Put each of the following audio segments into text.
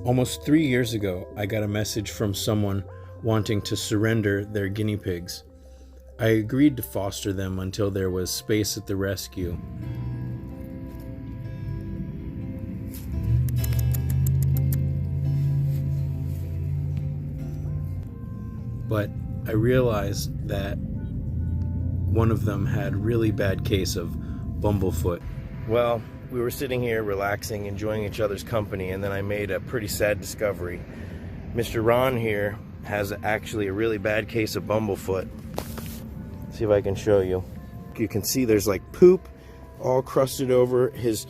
Almost 3 years ago, I got a message from someone wanting to surrender their guinea pigs. I agreed to foster them until there was space at the rescue. But I realized that one of them had a really bad case of bumblefoot. Well, we were sitting here relaxing, enjoying each other's company, and then I made a pretty sad discovery. Mr. Ron here has actually a really bad case of bumblefoot. See if I can show you. You can see there's like poop all crusted over his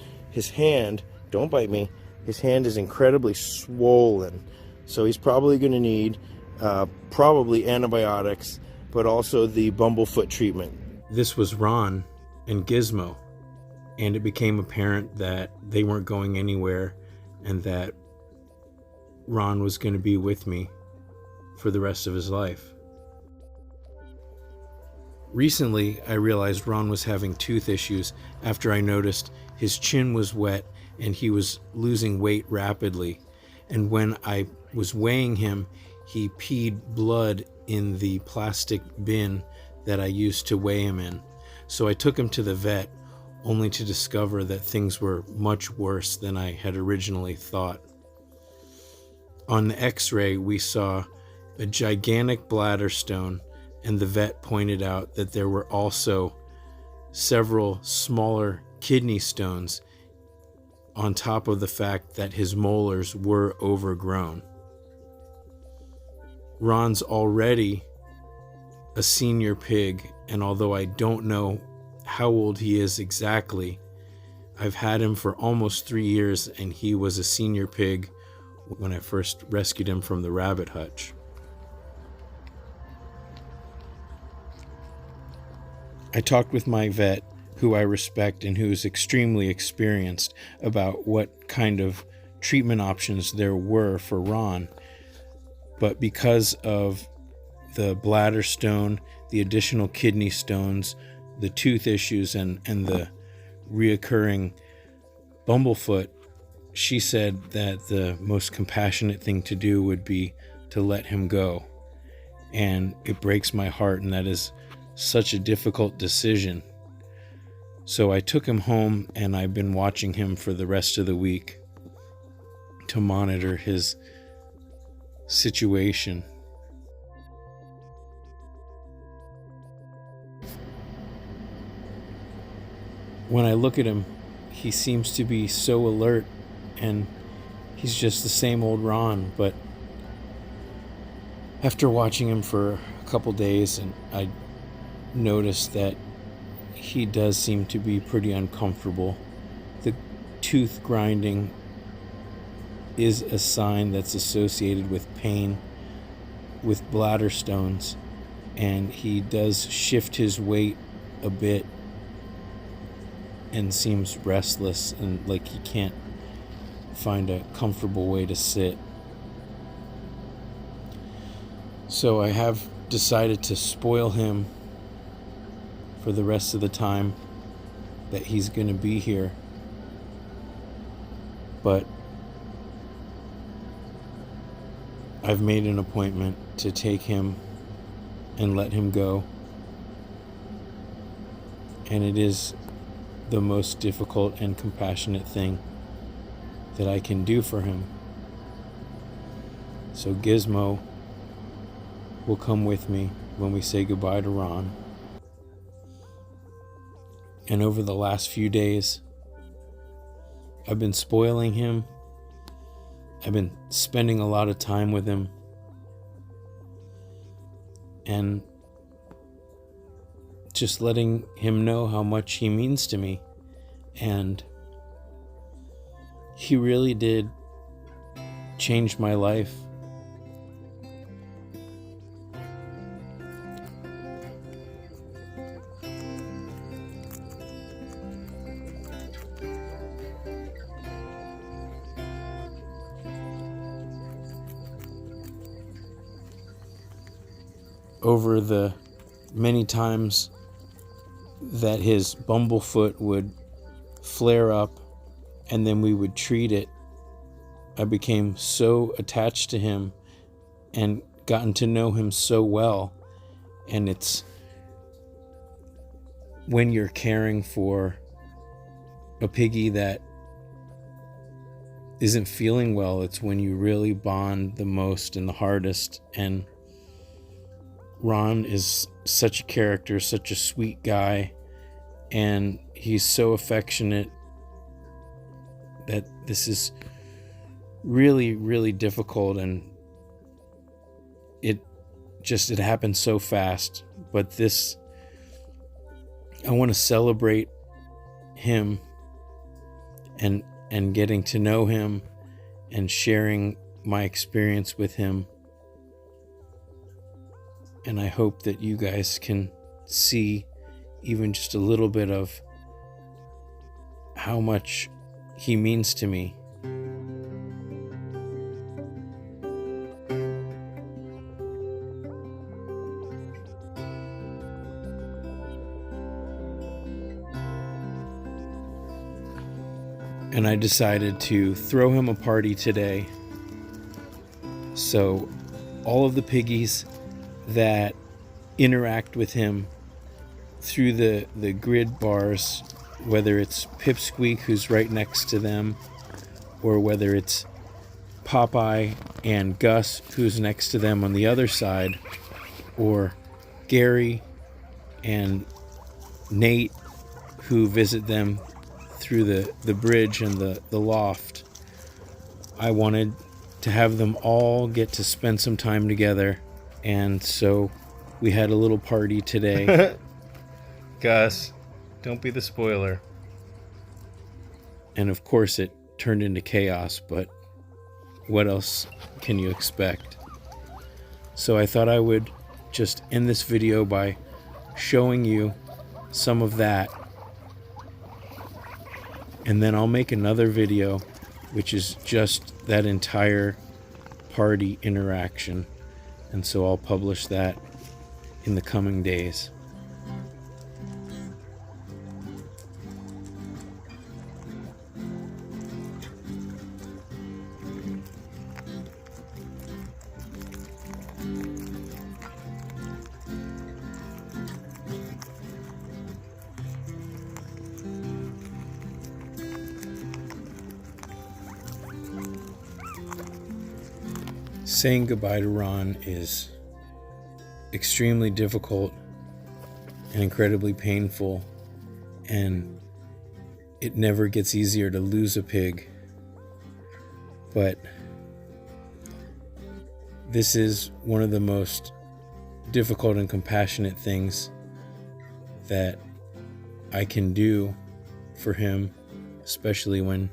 hand. Don't bite me. His hand is incredibly swollen. So he's probably going to need probably antibiotics, but also the bumblefoot treatment. This was Ron and Gizmo, and it became apparent that they weren't going anywhere and that Ron was going to be with me for the rest of his life. Recently, I realized Ron was having tooth issues after I noticed his chin was wet and he was losing weight rapidly. And when I was weighing him, he peed blood in the plastic bin that I used to weigh him in. So I took him to the vet, only to discover that things were much worse than I had originally thought. On the x-ray, we saw a gigantic bladder stone, and the vet pointed out that there were also several smaller kidney stones on top of the fact that his molars were overgrown. Ron's already a senior pig, and although I don't know how old he is exactly, I've had him for almost 3 years, and he was a senior pig when I first rescued him from the rabbit hutch. I talked with my vet, who I respect and who is extremely experienced, about what kind of treatment options there were for Ron. But because of the bladder stone, the additional kidney stones, the tooth issues, and the reoccurring bumblefoot, she said that the most compassionate thing to do would be to let him go. And it breaks my heart, and that is such a difficult decision. So I took him home, and I've been watching him for the rest of the week to monitor his situation. When I look at him, he seems to be so alert, and he's just the same old Ron. But after watching him for a couple days, and I noticed that he does seem to be pretty uncomfortable. The tooth grinding is a sign that's associated with pain, with bladder stones, and he does shift his weight a bit and seems restless and like he can't find a comfortable way to sit. So I have decided to spoil him for the rest of the time that he's going to be here. But I've made an appointment to take him and let him go. And it is the most difficult and compassionate thing that I can do for him. So Gizmo will come with me when we say goodbye to Ron. And over the last few days, I've been spoiling him. I've been spending a lot of time with him. And just letting him know how much he means to me. And he really did change my life. Over the many times that his bumblefoot would flare up and then we would treat it, I became so attached to him and gotten to know him so well. And it's when you're caring for a piggy that isn't feeling well, it's when you really bond the most and the hardest. And Ron is such a character, such a sweet guy, and he's so affectionate that this is really, really difficult, and it happened so fast. But this, I want to celebrate him and getting to know him and sharing my experience with him. And I hope that you guys can see even just a little bit of how much he means to me. And I decided to throw him a party today. So all of the piggies that interact with him through the grid bars, whether it's Pipsqueak, who's right next to them, or whether it's Popeye and Gus, who's next to them on the other side, or Gary and Nate, who visit them through the bridge and the loft. I wanted to have them all get to spend some time together, and so we had a little party today. Gus, don't be the spoiler. And of course it turned into chaos, but what else can you expect? So I thought I would just end this video by showing you some of that. And then I'll make another video, which is just that entire party interaction. And so I'll publish that in the coming days. Saying goodbye to Ron is extremely difficult and incredibly painful, and it never gets easier to lose a pig. But this is one of the most difficult and compassionate things that I can do for him, especially when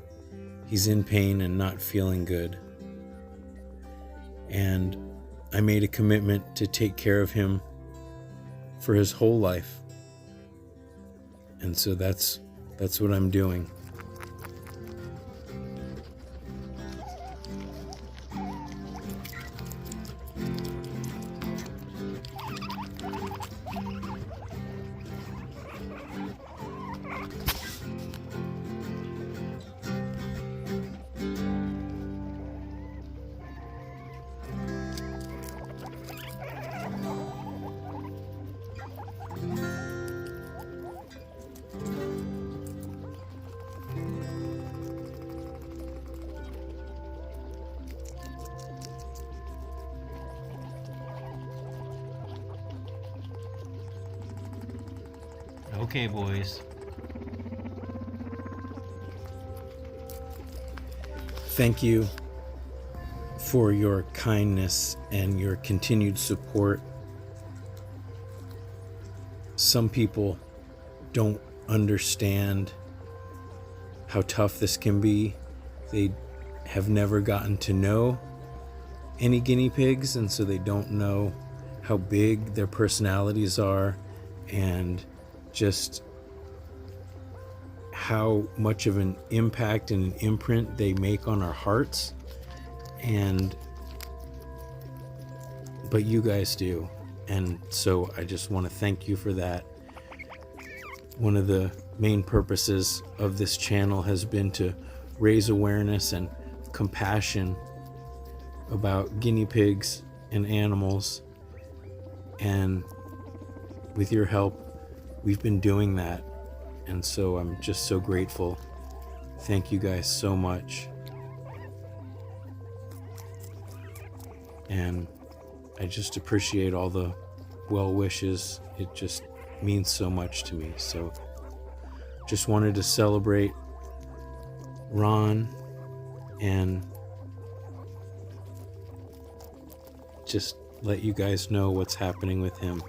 he's in pain and not feeling good. And I made a commitment to take care of him for his whole life. And so that's what I'm doing. Okay, boys. Thank you for your kindness and your continued support. Some people don't understand how tough this can be. They have never gotten to know any guinea pigs, and so they don't know how big their personalities are and just how much of an impact and an imprint they make on our hearts. But you guys do, and so I just want to thank you for that. One of the main purposes of this channel has been to raise awareness and compassion about guinea pigs and animals. And with your help, we've been doing that. And so I'm just so grateful. Thank you guys so much. And I just appreciate all the well wishes. It just means so much to me. So just wanted to celebrate Ron and just let you guys know what's happening with him.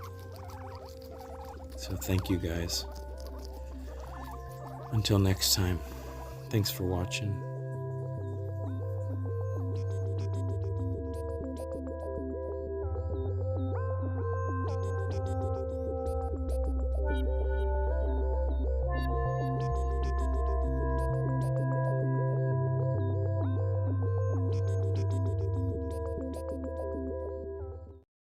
So thank you guys. Until next time, thanks for watching.